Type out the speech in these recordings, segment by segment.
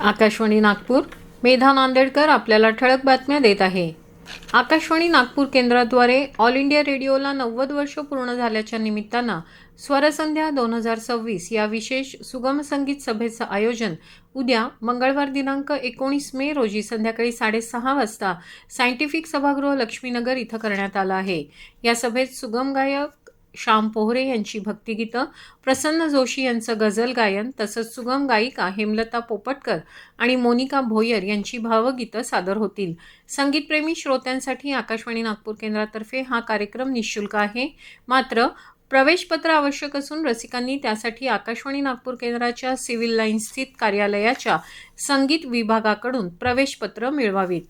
आकाशवाणी नागपूर. मेधा नांदेडकर आपल्याला ठळक बातम्या देत आहे. आकाशवाणी नागपूर केंद्राद्वारे ऑल इंडिया रेडिओला 90 वर्ष पूर्ण झाल्याच्या निमित्तानं स्वरसंध्या 2026 या विशेष सुगम संगीत सभेचं आयोजन उद्या मंगळवार दिनांक 19 मे रोजी संध्याकाळी 6:30 वाजता सायंटिफिक सभागृह लक्ष्मीनगर इथं करण्यात आलं आहे. या सभेत सुगम गायक श्याम पोहरे यांची भक्तिगीतं, प्रसन्न जोशी यांचं गझल गायन तसंच सुगम गायिका हेमलता पोपटकर आणि मोनिका भोयर यांची भावगीतं सादर होतील. संगीतप्रेमी श्रोत्यांसाठी आकाशवाणी नागपूर केंद्रातर्फे हा कार्यक्रम निःशुल्क आहे. मात्र प्रवेशपत्र आवश्यक असून रसिकांनी त्यासाठी आकाशवाणी नागपूर केंद्राच्या सिव्हिल लाईन स्थित कार्यालयाच्या संगीत विभागाकडून प्रवेशपत्र मिळवावीत.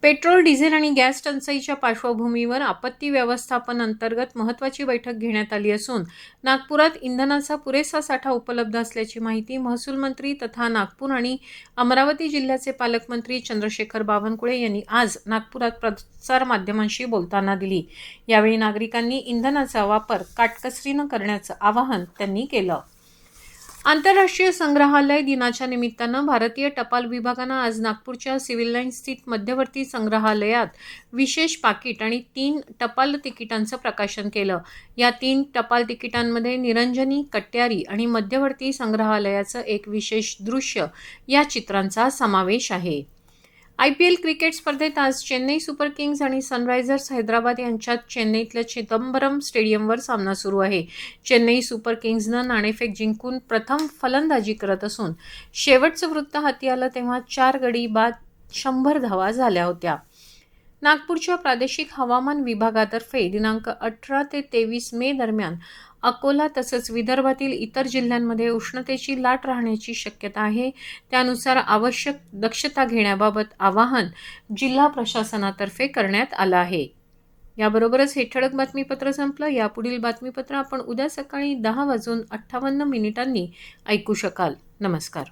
पेट्रोल, डिझेल आणि गॅस टंचाईच्या पार्श्वभूमीवर आपत्ती व्यवस्थापन अंतर्गत महत्त्वाची बैठक घेण्यात आली असून नागपुरात इंधनाचा पुरेसा साठा उपलब्ध असल्याची माहिती महसूल मंत्री तथा नागपूर आणि अमरावती जिल्ह्याचे पालकमंत्री चंद्रशेखर बावनकुळे यांनी आज नागपुरात प्रसारमाध्यमांशी बोलताना दिली. यावेळी नागरिकांनी इंधनाचा वापर काटकसरीनं करण्याचं आवाहन त्यांनी केलं. आंतरराष्ट्रीय संग्रहालय दिनाच्या निमित्तानं भारतीय टपाल विभागानं आज नागपूरच्या सिव्हिल लाईन स्थित मध्यवर्ती संग्रहालयात विशेष पाकिट आणि 3 टपाल तिकिटांचं प्रकाशन केलं. या 3 टपाल तिकिटांमध्ये निरंजनी, कट्यारी आणि मध्यवर्ती संग्रहालयाचं एक विशेष दृश्य या चित्रांचा समावेश आहे. IPL क्रिकेट स्पर्धेत आज चेन्नई सुपर किंग्ज आणि सनरायझर्स हैदराबाद यांच्यात चेन्नईतल्या चिदंबरम स्टेडियमवर सामना सुरू आहे. चेन्नई सुपर किंग्जनं नाणेफेक जिंकून प्रथम फलंदाजी करत असून शेवटचं वृत्त हाती आलं तेव्हा 4 गडी बाद 100 धावा झाल्या होत्या. नागपूरच्या प्रादेशिक हवामान विभागातर्फे दिनांक 18 ते 23 मे दरम्यान अकोला तसंच विदर्भातील इतर जिल्ह्यांमध्ये उष्णतेची लाट राहण्याची शक्यता आहे. त्यानुसार आवश्यक दक्षता घेण्याबाबत आवाहन जिल्हा प्रशासनातर्फे करण्यात आलं आहे. याबरोबरच हे ठळक बातमीपत्र संपलं. यापुढील बातमीपत्र आपण उद्या सकाळी 10:58 ऐकू शकाल. नमस्कार.